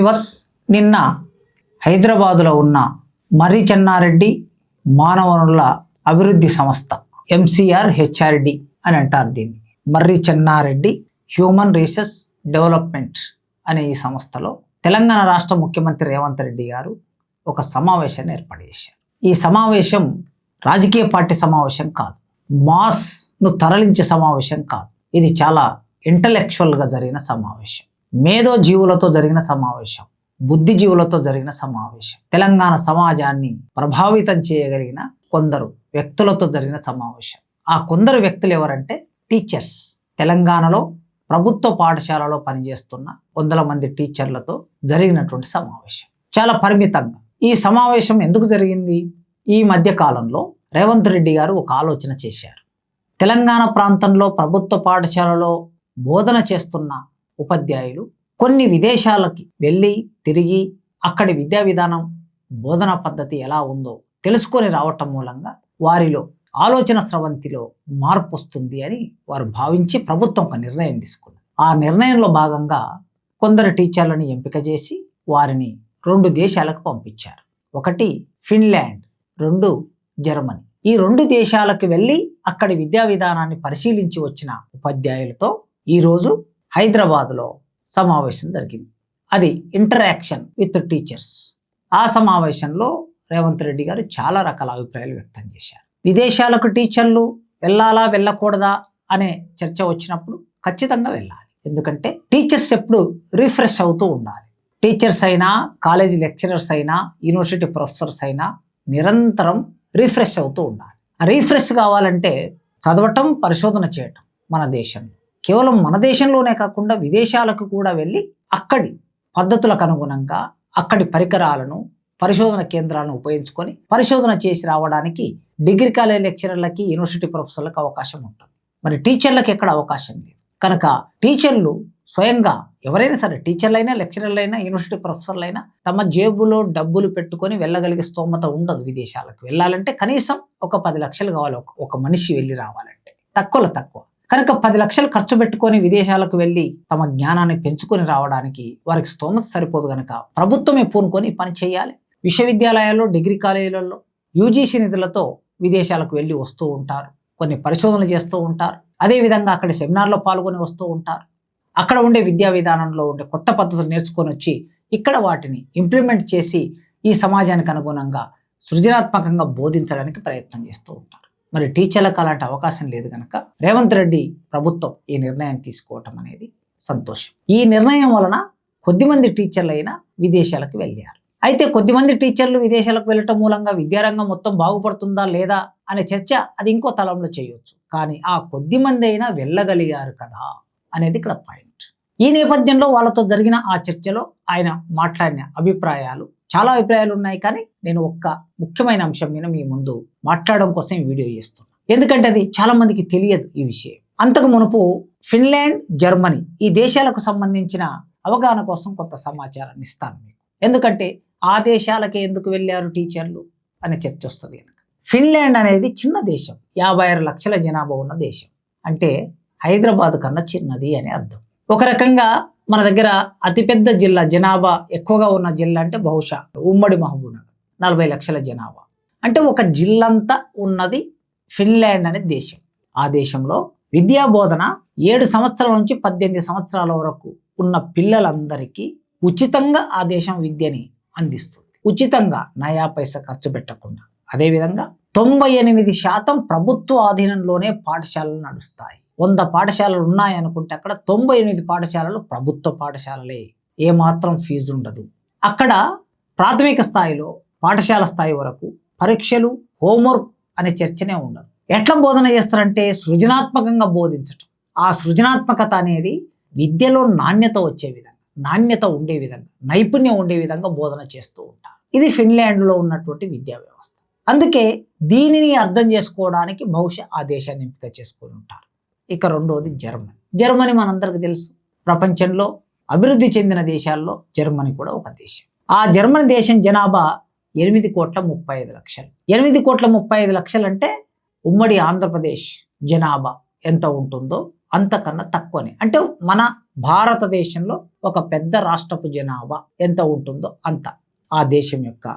Viewers, నిన్న హైదరాబాదులో ఉన్న మర్రి చెన్నారెడ్డి మానవ వనరుల అభివృద్ధి సంస్థ MCRHRD అని అంటారు దీన్ని. మర్రి చెన్నారెడ్డి హ్యూమన్ రిసోర్స్ డెవలప్మెంట్ అనే ఈ సంస్థలో తెలంగాణ రాష్ట్ర ముఖ్యమంత్రి రేవంత్ రెడ్డి గారు ఒక సమావేశాన్ని ఏర్పాటు చేశారు. ఈ సమావేశం రాజకీయ పార్టీ సమావేశం కాదు, మాస్ను తరలించే సమావేశం కాదు. ఇది చాలా ఇంటలెక్చువల్గా జరిగిన సమావేశం, మేధో జీవులతో జరిగిన సమావేశం, బుద్ధిజీవులతో జరిగిన సమావేశం, తెలంగాణ సమాజాన్ని ప్రభావితం చేయగలిగిన కొందరు వ్యక్తులతో జరిగిన సమావేశం. ఆ కొందరు వ్యక్తులు ఎవరంటే టీచర్స్. తెలంగాణలో ప్రభుత్వ పాఠశాలలో పనిచేస్తున్న వందల మంది టీచర్లతో జరిగినటువంటి సమావేశం. చాలా పరిమితంగా ఈ సమావేశం ఎందుకు జరిగింది? ఈ మధ్య కాలంలో రేవంత్ రెడ్డి గారు ఒక ఆలోచన చేశారు. తెలంగాణ ప్రాంతంలో ప్రభుత్వ పాఠశాలలో బోధన చేస్తున్న ఉపాధ్యాయులు కొన్ని విదేశాలకి వెళ్ళి తిరిగి అక్కడి విద్యా విధానం, బోధనా పద్ధతి ఎలా ఉందో తెలుసుకొని రావటం మూలంగా వారిలో ఆలోచన స్రవంతిలో మార్పు వస్తుంది అని వారు భావించి ప్రభుత్వం ఒక నిర్ణయం తీసుకుంది. ఆ నిర్ణయంలో భాగంగా కొందరు టీచర్లను ఎంపిక చేసి వారిని 2 దేశాలకు పంపించారు. ఒకటి ఫిన్లాండ్, 2 జర్మనీ. ఈ 2 దేశాలకు వెళ్ళి అక్కడి విద్యా విధానాన్ని పరిశీలించి వచ్చిన ఉపాధ్యాయులతో ఈరోజు హైదరాబాద్లో సమావేశం జరిగింది. అది ఇంటరాక్షన్ విత్ టీచర్స్. ఆ సమావేశంలో రేవంత్ రెడ్డి గారు చాలా రకాల అభిప్రాయాలు వ్యక్తం చేశారు. విదేశాలకు టీచర్లు వెళ్ళాలా వెళ్ళకూడదా అనే చర్చ వచ్చినప్పుడు ఖచ్చితంగా వెళ్ళాలి. ఎందుకంటే టీచర్స్ ఎప్పుడు రిఫ్రెష్ అవుతూ ఉండాలి. టీచర్స్ అయినా, కాలేజీ లెక్చరర్స్ అయినా, యూనివర్సిటీ ప్రొఫెసర్స్ అయినా నిరంతరం రిఫ్రెష్ అవుతూ ఉండాలి. రిఫ్రెష్ కావాలంటే చదవటం, పరిశోధన చేయటం. మన దేశంలో కేవలం మన దేశంలోనే కాకుండా విదేశాలకు కూడా వెళ్ళి అక్కడి పద్ధతులకు అనుగుణంగా అక్కడి పరికరాలను, పరిశోధన కేంద్రాలను ఉపయోగించుకొని పరిశోధన చేసి రావడానికి డిగ్రీ కాలేజ్ లెక్చరర్లకి, యూనివర్సిటీ ప్రొఫెసర్లకు అవకాశం ఉంటుంది. మరి టీచర్లకు ఎక్కడ అవకాశం లేదు. కనుక టీచర్లు స్వయంగా ఎవరైనా సరే, టీచర్లైనా, లెక్చరర్లైనా, యూనివర్సిటీ ప్రొఫెసర్లైనా తమ జేబులో డబ్బులు పెట్టుకొని వెళ్ళగలిగే స్తోమత ఉండదు. విదేశాలకు వెళ్ళాలంటే కనీసం ఒక 10 లక్షలు కావాలి ఒక మనిషి వెళ్ళి రావాలంటే, తక్కువలో తక్కువ. కనుక 10 లక్షలు ఖర్చు పెట్టుకొని విదేశాలకు వెళ్ళి తమ జ్ఞానాన్ని పెంచుకొని రావడానికి వారికి స్తోమత సరిపోదు. కనుక ప్రభుత్వమే పూనుకొని పని చేయాలి. విశ్వవిద్యాలయాల్లో, డిగ్రీ కాలేజీలలో UGC నిధులతో విదేశాలకు వెళ్ళి వస్తూ ఉంటారు, కొన్ని పరిశోధనలు చేస్తూ ఉంటారు. అదేవిధంగా అక్కడ సెమినార్లో పాల్గొని వస్తూ ఉంటారు. అక్కడ ఉండే విద్యా విధానంలో ఉండే కొత్త పద్ధతులు నేర్చుకొని వచ్చి ఇక్కడ వాటిని ఇంప్లిమెంట్ చేసి ఈ సమాజానికి అనుగుణంగా సృజనాత్మకంగా బోధించడానికి ప్రయత్నం చేస్తూ ఉంటారు. మరి టీచర్లకు అలాంటి అవకాశం లేదు కనుక రేవంత్ రెడ్డి ప్రభుత్వం ఈ నిర్ణయం తీసుకోవటం అనేది సంతోషం. ఈ నిర్ణయం వలన కొద్దిమంది టీచర్లైనా విదేశాలకు వెళ్ళారు. అయితే కొద్దిమంది టీచర్లు విదేశాలకు వెళ్ళటం మూలంగా విద్యారంగం మొత్తం బాగుపడుతుందా లేదా అనే చర్చ అది ఇంకో తలంలో చేయొచ్చు. కానీ ఆ కొద్దిమంది అయినా వెళ్ళగలిగారు కదా అనేది ఇక్కడ పాయింట్. ఈ నేపథ్యంలో వాళ్ళతో జరిగిన ఆ చర్చలో ఆయన మాట్లాడిన అభిప్రాయాలు, చాలా అభిప్రాయాలు ఉన్నాయి. కానీ నేను ఒక్క ముఖ్యమైన అంశం మీద మీ ముందు మాట్లాడడం కోసం ఈ వీడియో చేస్తున్నాను. ఎందుకంటే అది చాలా మందికి తెలియదు ఈ విషయం. అంతకు మునుపు ఫిన్లాండ్, జర్మనీ ఈ దేశాలకు సంబంధించిన అవగాహన కోసం కొంత సమాచారాన్ని ఇస్తాను మీకు. ఎందుకంటే ఆ దేశాలకే ఎందుకు వెళ్ళారు టీచర్లు అనే చర్చ వస్తుంది కనుక. ఫిన్లాండ్ అనేది చిన్న దేశం, 56 లక్షల జనాభా ఉన్న దేశం. అంటే హైదరాబాద్ కన్నా చిన్నది అని అర్థం. ఒక రకంగా మన దగ్గర అతిపెద్ద జిల్లా, జనాభా ఎక్కువగా ఉన్న జిల్లా అంటే బహుశా ఉమ్మడి మహబూబ్నగర్, 40 లక్షల జనాభా. అంటే ఒక జిల్లంతా ఉన్నది ఫిన్లాండ్ అనే దేశం. ఆ దేశంలో విద్యా బోధన 7 సంవత్సరాల నుంచి 18 సంవత్సరాల వరకు ఉన్న పిల్లలందరికీ ఉచితంగా ఆ దేశం విద్యని అందిస్తుంది. ఉచితంగా, నయా పైసా ఖర్చు పెట్టకుండా. అదేవిధంగా 98% ప్రభుత్వ ఆధీనంలోనే పాఠశాలలు నడుస్తాయి. 100 పాఠశాలలు ఉన్నాయనుకుంటే అక్కడ 98 పాఠశాలలు ప్రభుత్వ పాఠశాలలే. ఏమాత్రం ఫీజు ఉండదు. అక్కడ ప్రాథమిక స్థాయిలో, పాఠశాల స్థాయి వరకు పరీక్షలు, హోంవర్క్ అనే చర్చనే ఉండదు. ఎట్లా బోధన చేస్తారంటే సృజనాత్మకంగా బోధించటం. ఆ సృజనాత్మకత అనేది విద్యలో నాణ్యత వచ్చే విధంగా, నాణ్యత ఉండే విధంగా, నైపుణ్యం ఉండే విధంగా బోధన చేస్తూ ఉంటారు. ఇది ఫిన్లాండ్లో ఉన్నటువంటి విద్యా వ్యవస్థ. అందుకే దీనిని అర్థం చేసుకోవడానికి బహుశా ఆ దేశాన్ని ఎంపిక చేసుకొని ఉంటారు. ఇక రెండవది జర్మనీ. జర్మనీ మనందరికీ తెలుసు, ప్రపంచంలో అభివృద్ధి చెందిన దేశాల్లో జర్మనీ కూడా ఒక దేశం. ఆ జర్మనీ దేశం జనాభా 8,35,00,000. 8,35,00,000 అంటే ఉమ్మడి ఆంధ్రప్రదేశ్ జనాభా ఎంత ఉంటుందో అంతకన్నా తక్కువనే. అంటే మన భారతదేశంలో ఒక పెద్ద రాష్ట్రపు జనాభా ఎంత ఉంటుందో అంత ఆ దేశం యొక్క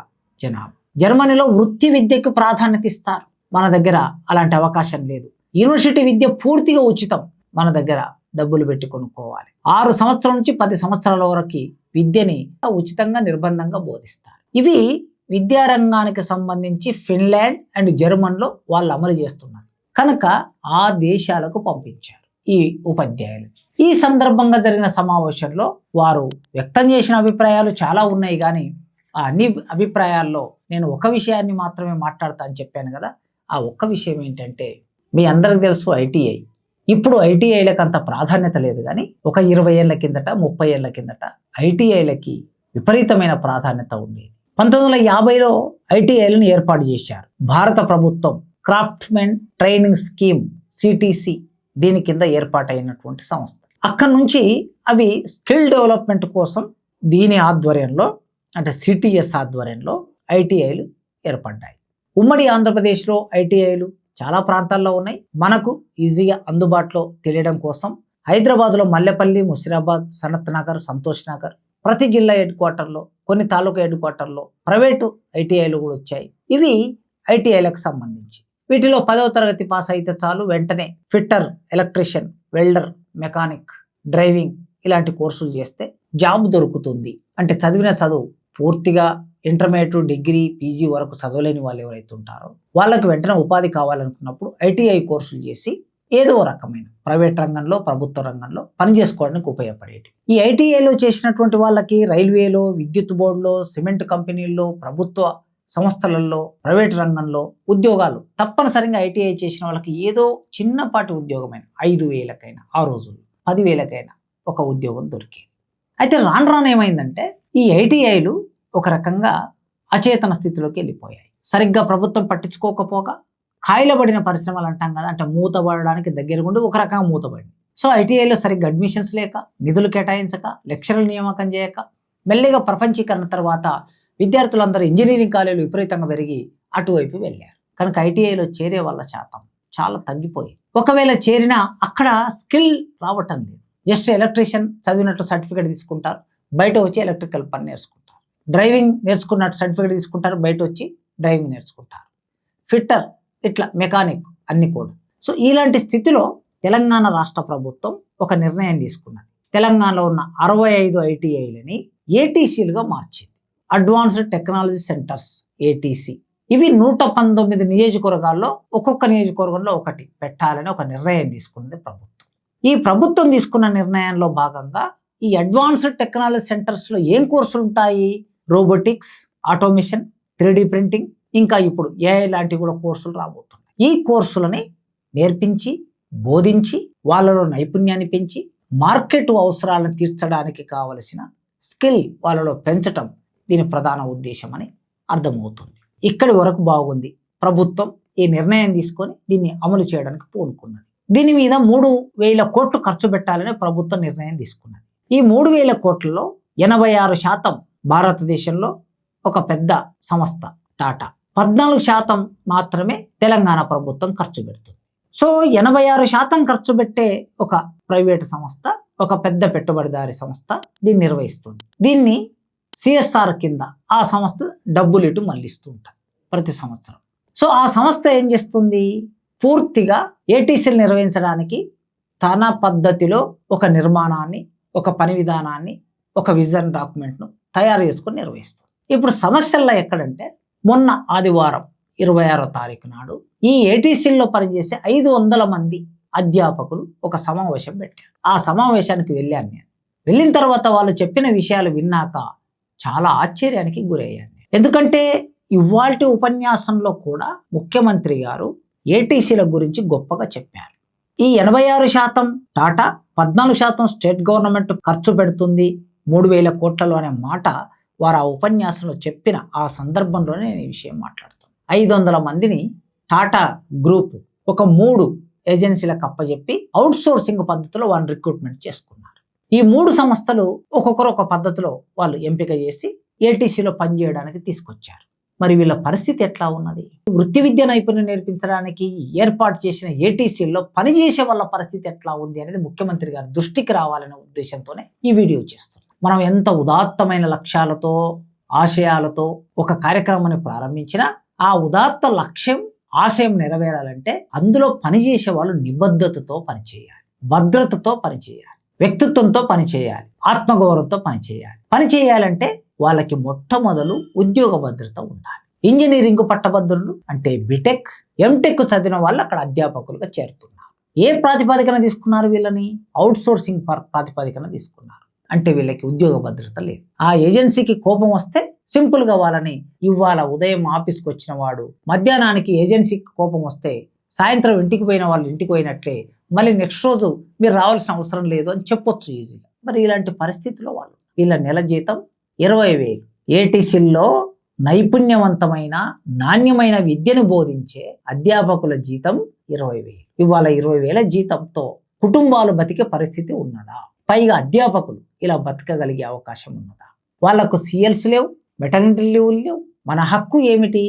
జనాభా. జర్మనీలో వృత్తి విద్యకు ప్రాధాన్యత ఇస్తారు. మన దగ్గర అలాంటి అవకాశం లేదు. యూనివర్సిటీ విద్య పూర్తిగా ఉచితం. మన దగ్గర డబ్బులు పెట్టి కొనుక్కోవాలి. 6 సంవత్సరాల నుంచి 10 సంవత్సరాల వరకు విద్యని ఉచితంగా నిర్బంధంగా బోధిస్తారు. ఇవి విద్యారంగానికి సంబంధించి ఫిన్లాండ్ అండ్ జర్మన్లో వాళ్ళు అమలు చేస్తున్నారు కనుక ఆ దేశాలకు పంపించారు ఈ ఉపాధ్యాయులు. ఈ సందర్భంగా జరిగిన సమావేశంలో వారు వ్యక్తం చేసిన అభిప్రాయాలు చాలా ఉన్నాయి, కానీ ఆ అన్ని అభిప్రాయాల్లో నేను ఒక విషయాన్ని మాత్రమే మాట్లాడతా అని చెప్పాను కదా. ఆ ఒక్క విషయం ఏంటంటే, మీ అందరికి తెలుసు ఐటీఐ. ఇప్పుడు ఐటీఐలకు అంత ప్రాధాన్యత లేదు, కానీ ఒక 20 ఏళ్ల కిందట 30 ఏళ్ల కిందట ఐటీఐలకి విపరీతమైన ప్రాధాన్యత ఉండేది. 1950లో ఐటీఐలను ఏర్పాటు చేశారు భారత ప్రభుత్వం. క్రాఫ్ట్మెన్ ట్రైనింగ్ స్కీమ్ సిటిసి దీని కింద ఏర్పాటైనటువంటి సంస్థ. అక్కడి నుంచి అవి స్కిల్ డెవలప్మెంట్ కోసం దీని ఆధ్వర్యంలో, అంటే సిటిఎస్ ఆధ్వర్యంలో ఐటీఐలు ఏర్పడ్డాయి. ఉమ్మడి ఆంధ్రప్రదేశ్లో ఐటీఐలు చాలా ప్రాంతాల్లో ఉన్నాయి. మనకు ఈజీగా అందుబాటులో తెలియడం కోసం హైదరాబాద్లో మల్లెపల్లి, ముషిరాబాద్, సనత్ నగర్, సంతోష్ నగర్, ప్రతి జిల్లా హెడ్ క్వార్టర్లో, కొన్ని తాలూకా హెడ్ క్వార్టర్లో ప్రైవేటు ఐటీఐలు కూడా వచ్చాయి. ఇవి ఐటీఐలకు సంబంధించి. వీటిలో 10వ తరగతి పాస్ అయితే చాలు, వెంటనే fitter, electrician, welder, mechanic, driving ఇలాంటి కోర్సులు చేస్తే జాబ్ దొరుకుతుంది. అంటే చదివిన చదువు పూర్తిగా ఇంటర్మీడియట్, డిగ్రీ, పీజీ వరకు చదవలేని వాళ్ళు ఎవరైతే ఉంటారో వాళ్ళకి వెంటనే ఉపాధి కావాలనుకున్నప్పుడు ఐటీఐ కోర్సులు చేసి ఏదో రకమైన ప్రైవేట్ రంగంలో, ప్రభుత్వ రంగంలో పనిచేసుకోవడానికి ఉపయోగపడేది. ఈ ఐటీఐలో చేసినటువంటి వాళ్ళకి రైల్వేలో, విద్యుత్ బోర్డులో, సిమెంట్ కంపెనీల్లో, ప్రభుత్వ సంస్థలలో, ప్రైవేట్ రంగంలో ఉద్యోగాలు తప్పనిసరిగా ఐటీఐ చేసిన వాళ్ళకి ఏదో చిన్నపాటి ఉద్యోగమైన 5,000కైనా, ఆ రోజుల్లో 10,000కైనా ఒక ఉద్యోగం దొరికేది. అయితే రాను రాను ఏమైందంటే ఈ ఐటీఐలు ఒక రకంగా అచేతన స్థితిలోకి వెళ్ళిపోయాయి. సరిగ్గా ప్రభుత్వం పట్టించుకోకపోగా కాయలబడిన పరిశ్రమలు అంటాం కదా, అంటే మూతబడడానికి దగ్గరగుండి ఒక రకంగా మూతబడింది. సో ఐటీఐలో సరిగ్గా అడ్మిషన్స్ లేక, నిధులు కేటాయించక, లెక్చరల్ నియామకం చేయక, మెల్లిగా ప్రపంచీకరణ తర్వాత విద్యార్థులందరూ ఇంజనీరింగ్ కాలేజీలు విపరీతంగా పెరిగి అటువైపు వెళ్ళారు. కనుక ఐటీఐలో చేరే వాళ్ళ శాతం చాలా తగ్గిపోయింది. ఒకవేళ చేరినా అక్కడ స్కిల్ రావటం లేదు. జస్ట్ ఎలక్ట్రీషియన్ చదివినట్టు సర్టిఫికేట్ తీసుకుంటారు, బయట వచ్చి ఎలక్ట్రికల్ పని నేర్చుకుంటారు. డ్రైవింగ్ నేర్చుకున్నట్టు సర్టిఫికేట్ తీసుకుంటారు, బయట వచ్చి డ్రైవింగ్ నేర్చుకుంటారు. ఫిట్టర్, ఇట్లా మెకానిక్ అన్ని కూడా. సో ఇలాంటి స్థితిలో తెలంగాణ రాష్ట్ర ప్రభుత్వం ఒక నిర్ణయం తీసుకున్నది. తెలంగాణలో ఉన్న 65 ఐటీఐలని ఏటీసీలుగా మార్చింది. Advanced technology centres, ATC. ఇవి 119 నియోజకవర్గాల్లో ఒక్కొక్క నియోజకవర్గంలో ఒకటి పెట్టాలని ఒక నిర్ణయం తీసుకున్నది ప్రభుత్వం. ఈ ప్రభుత్వం తీసుకున్న నిర్ణయంలో భాగంగా ఈ అడ్వాన్స్డ్ టెక్నాలజీ సెంటర్స్లో ఏం కోర్సులు ఉంటాయి? రోబోటిక్స్, ఆటోమేషన్, 3D ప్రింటింగ్, ఇంకా ఇప్పుడు ఏఐ లాంటివి కూడా కోర్సులు రాబోతున్నాయి. ఈ కోర్సులని నేర్పించి, బోధించి, వాళ్ళలో నైపుణ్యాన్ని పెంచి, మార్కెట్ అవసరాలను తీర్చడానికి కావలసిన స్కిల్ వాళ్ళలో పెంచటం దీని ప్రధాన ఉద్దేశం అని అర్థమవుతుంది. ఇక్కడి వరకు బాగుంది. ప్రభుత్వం ఈ నిర్ణయం తీసుకొని దీన్ని అమలు చేయడానికి పూనుకున్నది. దీని మీద 3,000 కోట్లు ఖర్చు పెట్టాలని ప్రభుత్వం నిర్ణయం తీసుకున్నది. ఈ 3,000 కోట్లలో 86% భారతదేశంలో ఒక పెద్ద సంస్థ టాటా, 14% మాత్రమే తెలంగాణ ప్రభుత్వం ఖర్చు పెడుతుంది. సో 86% ఖర్చు పెట్టే ఒక ప్రైవేటు సంస్థ, ఒక పెద్ద పెట్టుబడిదారి సంస్థ దీన్ని నిర్వహిస్తుంది. దీన్ని సిఎస్ఆర్ కింద ఆ సంస్థ డబ్బులు ఇటు మళ్ళిస్తూ ఉంటారు ప్రతి సంవత్సరం. సో ఆ సంస్థ ఏం చేస్తుంది? పూర్తిగా ఏటీసీలు నిర్వహించడానికి తన పద్ధతిలో ఒక నిర్మాణాన్ని, ఒక పని విధానాన్ని, ఒక విజన్ డాక్యుమెంట్ను తయారు చేసుకొని నిర్వహిస్తుంది. ఇప్పుడు సమస్యల్లో ఎక్కడంటే, మొన్న ఆదివారం 26వ తారీఖు నాడు ఈ ఏటీసీల్లో పనిచేసే 500 మంది అధ్యాపకులు ఒక సమావేశం పెట్టారు. ఆ సమావేశానికి వెళ్ళాను నేను. వెళ్ళిన తర్వాత వాళ్ళు చెప్పిన విషయాలు విన్నాక చాలా ఆశ్చర్యానికి గురయ్యాను. ఎందుకంటే ఇవాల్టి ఉపన్యాసంలో కూడా ముఖ్యమంత్రి గారు ఏటీసీల గురించి గొప్పగా చెప్పారు. ఈ 86% టాటా, 14% స్టేట్ గవర్నమెంట్ ఖర్చు పెడుతుంది 3,000 కోట్లలో అనే మాట వారు ఆ ఉపన్యాసంలో చెప్పిన ఆ సందర్భంలోనే నేను ఈ విషయం మాట్లాడుతాను. 500 మందిని టాటా గ్రూప్ ఒక 3 ఏజెన్సీలకు అప్పచెప్పి అవుట్ సోర్సింగ్ పద్ధతిలో వాళ్ళు రిక్రూట్మెంట్ చేసుకున్నారు. ఈ 3 సంస్థలు ఒక్కొక్కరు ఒక పద్ధతిలో వాళ్ళు ఎంపిక చేసి ఏటీసీలో పనిచేయడానికి తీసుకొచ్చారు. మరి వీళ్ళ పరిస్థితి ఎట్లా ఉన్నది? వృత్తి విద్య నైపుణ్యం నేర్పించడానికి ఏర్పాటు చేసిన ఏటీసీల్లో పనిచేసే వాళ్ళ పరిస్థితి ఎట్లా ఉంది అనేది ముఖ్యమంత్రి గారి దృష్టికి రావాలనే ఉద్దేశంతోనే ఈ వీడియో చేస్తున్నాం. మనం ఎంత ఉదాత్తమైన లక్ష్యాలతో ఆశయాలతో ఒక కార్యక్రమాన్ని ప్రారంభించినా ఆ ఉదాత్త లక్ష్యం ఆశయం నెరవేరాలంటే అందులో పనిచేసే వాళ్ళు నిబద్ధతతో పనిచేయాలి, భద్రతతో పనిచేయాలి, వ్యక్తిత్వంతో పనిచేయాలి, ఆత్మగౌరవంతో పనిచేయాలి. పనిచేయాలంటే వాళ్ళకి మొట్టమొదలు ఉద్యోగ భద్రత ఉండాలి. ఇంజనీరింగ్ పట్టభద్రులు అంటే బీటెక్ ఎంటెక్ చదివిన వాళ్ళు అక్కడ అధ్యాపకులుగా చేరుతున్నారు. ఏ ప్రాతిపదికన తీసుకున్నారు? వీళ్ళని అవుట్ సోర్సింగ్ ప్రాతిపదికన తీసుకున్నారు. అంటే వీళ్ళకి ఉద్యోగ భద్రత లేదు. ఆ ఏజెన్సీకి కోపం వస్తే సింపుల్ గా వాళ్ళని ఇవాళ ఉదయం ఆఫీస్కి వచ్చిన వాడు మధ్యాహ్నానికి ఏజెన్సీకి కోపం వస్తే సాయంత్రం ఇంటికి పోయిన వాళ్ళు ఇంటికి పోయినట్లే మళ్ళీ నెక్స్ట్ రోజు మీరు రావాల్సిన అవసరం లేదు అని చెప్పొచ్చు ఈజీగా. మరి ఇలాంటి పరిస్థితుల్లో వాళ్ళు వీళ్ళ నెల జీతం 20,000. ఏటీసీల్లో నైపుణ్యవంతమైన నాణ్యమైన విద్యను బోధించే అధ్యాపకుల జీతం 20,000. ఇవాళ 20,000 జీతంతో కుటుంబాలు బతికే పరిస్థితి ఉన్నదా? పైగా అధ్యాపకులు ఇలా బతకగలిగే అవకాశం ఉన్నదా? వాళ్లకు సిఎల్స్ లేవు, మెటర్నిటీ లీవ్లు లేవు. మన హక్కు ఏమిటి?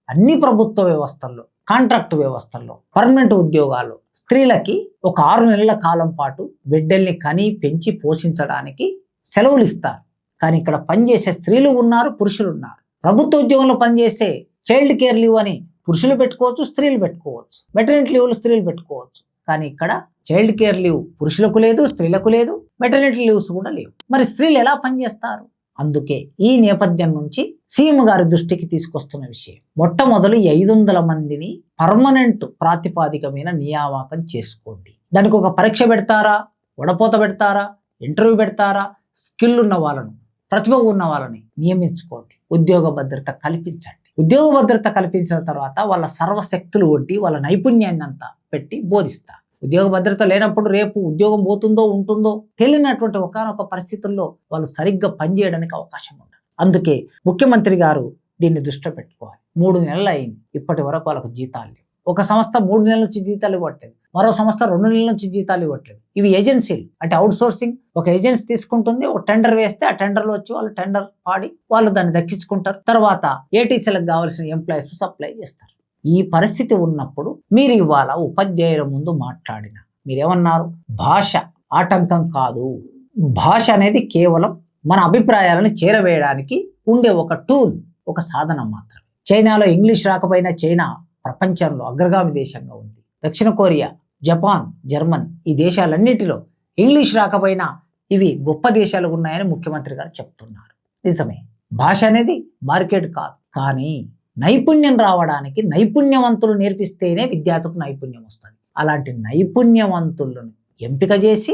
అన్ని ప్రభుత్వ వ్యవస్థల్లో, కాంట్రాక్ట్ వ్యవస్థల్లో, పర్మనెంట్ ఉద్యోగాలు స్త్రీలకి ఒక 6 నెలల కాలం పాటు బిడ్డల్ని కని పెంచి పోషించడానికి సెలవులు ఇస్తారు. కానీ ఇక్కడ పనిచేసే స్త్రీలు ఉన్నారు, పురుషులు ఉన్నారు. ప్రభుత్వ ఉద్యోగంలో పనిచేసే చైల్డ్ కేర్ లీవ్ అని పురుషులు పెట్టుకోవచ్చు, స్త్రీలు పెట్టుకోవచ్చు. మెటర్నిటీ లీవ్లు స్త్రీలు పెట్టుకోవచ్చు. కానీ ఇక్కడ చైల్డ్ కేర్ లీవ్ పురుషులకు లేదు, స్త్రీలకు లేదు, మెటర్నిటీ లీవ్స్ కూడా లేవు. మరి స్త్రీలు ఎలా పనిచేస్తారు? అందుకే ఈ నేపథ్యం నుంచి సీఎం గారి దృష్టికి తీసుకొస్తున్న విషయం, మొట్టమొదలు 500 మందిని పర్మనెంట్ ప్రాతిపాదిక మీద నియామకం చేసుకోండి. దానికి ఒక పరీక్ష పెడతారా, వడపోత పెడతారా, ఇంటర్వ్యూ పెడతారా? స్కిల్ ఉన్న వాళ్ళను, ప్రతిభ ఉన్న వాళ్ళని నియమించుకోండి. ఉద్యోగ భద్రత కల్పించండి. ఉద్యోగ భద్రత కల్పించిన తర్వాత వాళ్ళ సర్వశక్తులు ఒడ్డి వాళ్ళ నైపుణ్యాన్ని అంతా పెట్టి బోధిస్తారు. ఉద్యోగ భద్రత లేనప్పుడు రేపు ఉద్యోగం పోతుందో ఉంటుందో తెలియనటువంటి ఒకానొక పరిస్థితుల్లో వాళ్ళు సరిగ్గా పనిచేయడానికి అవకాశం ఉండదు. అందుకే ముఖ్యమంత్రి గారు దీన్ని దృష్టిలో పెట్టుకోవాలి. 3 నెలలు అయింది, ఇప్పటి వరకు వాళ్ళకు జీతాలు లేవు. ఒక సంస్థ 3 నెలల నుంచి జీతాలు ఇవ్వట్లేదు, మరో సంస్థ 2 నెలల నుంచి జీతాలు ఇవ్వట్లేదు. ఇవి ఏజెన్సీలు అంటే అవుట్ సోర్సింగ్. ఒక ఏజెన్సీ తీసుకుంటుంది, ఒక టెండర్ వేస్తే ఆ టెండర్లో వచ్చి వాళ్ళు టెండర్ పాడి వాళ్ళు దాన్ని దక్కించుకుంటారు. తర్వాత ఏటీసీలకు కావాల్సిన ఎంప్లాయీస్ సప్లై చేస్తారు. ఈ పరిస్థితి ఉన్నప్పుడు మీరు ఇవాళ ఉపాధ్యాయుల ముందు మాట్లాడిన మీరేమన్నారు? భాష ఆటంకం కాదు, భాష అనేది కేవలం మన అభిప్రాయాలను చేరవేయడానికి ఉండే ఒక టూల్, ఒక సాధనం మాత్రమే. చైనాలో ఇంగ్లీష్ రాకపోయినా చైనా ప్రపంచంలో అగ్రగామి దేశంగా ఉంది. దక్షిణ కొరియా, జపాన్, జర్మనీ ఈ దేశాలన్నిటిలో ఇంగ్లీష్ రాకపోయినా ఇవి గొప్ప దేశాలు ఉన్నాయని ముఖ్యమంత్రి గారు చెప్తున్నారు. నిజమే, భాష అనేది మార్కెట్ కాదు. కానీ నైపుణ్యం రావడానికి నైపుణ్యవంతులు నేర్పిస్తేనే విద్యార్థులకు నైపుణ్యం వస్తుంది. అలాంటి నైపుణ్యవంతులను ఎంపిక చేసి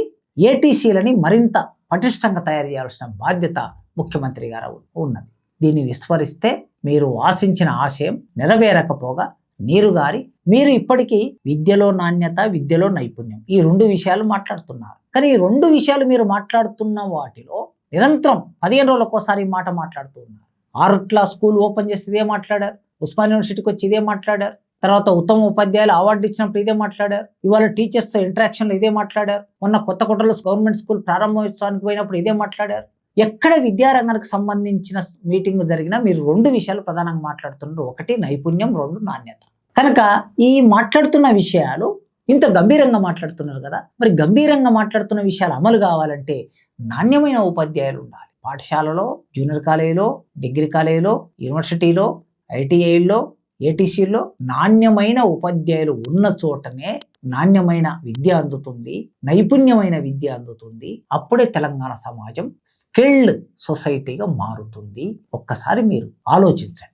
ఏటీసీలని మరింత పటిష్టంగా తయారు చేయాల్సిన బాధ్యత ముఖ్యమంత్రి గారు ఉన్నది. దీన్ని విస్మరిస్తే మీరు ఆశించిన ఆశయం నెరవేరకపోగా నీరుగారి మీరు ఇప్పటికీ విద్యలో నాణ్యత, విద్యలో నైపుణ్యం ఈ 2 విషయాలు మాట్లాడుతున్నారు. కానీ ఈ 2 విషయాలు మీరు మాట్లాడుతున్న వాటిలో నిరంతరం 15 రోజులకోసారి మాట మాట్లాడుతూ ఉన్నారు. ఆరుట్ల స్కూల్ ఓపెన్ చేస్తే ఇదే మాట్లాడారు, ఉస్మాన్ యూనివర్సిటీకి వచ్చి ఇదే మాట్లాడారు, తర్వాత ఉత్తమ ఉపాధ్యాయులు అవార్డు ఇచ్చినప్పుడు ఇదే మాట్లాడారు, ఇవాళ టీచర్స్తో ఇంటరాక్షన్లో ఇదే మాట్లాడారు, మొన్న కొత్తకోటలో గవర్నమెంట్ స్కూల్ ప్రారంభోత్సవానికి పోయినప్పుడు ఇదే మాట్లాడారు. ఎక్కడ విద్యారంగానికి సంబంధించిన మీటింగ్ జరిగినా మీరు 2 విషయాలు ప్రధానంగా మాట్లాడుతున్నారు. ఒకటి నైపుణ్యం, 2 నాణ్యత. కనుక ఈ మాట్లాడుతున్న విషయాలు ఇంత గంభీరంగా మాట్లాడుతున్నారు కదా, మరి గంభీరంగా మాట్లాడుతున్న విషయాలు అమలు కావాలంటే నాణ్యమైన ఉపాధ్యాయులు ఉండాలి. పాఠశాలలో, జూనియర్ కాలేజీలో, డిగ్రీ కాలేజీలో, యూనివర్సిటీలో, ఐటీఐలో, ఏటీసీల్లో నాణ్యమైన ఉపాధ్యాయులు ఉన్న చోటనే నాణ్యమైన విద్య అందుతుంది, నైపుణ్యమైన విద్య అందుతుంది. అప్పుడే తెలంగాణ సమాజం స్కిల్డ్ సొసైటీగా మారుతుంది. ఒక్కసారి మీరు ఆలోచించండి.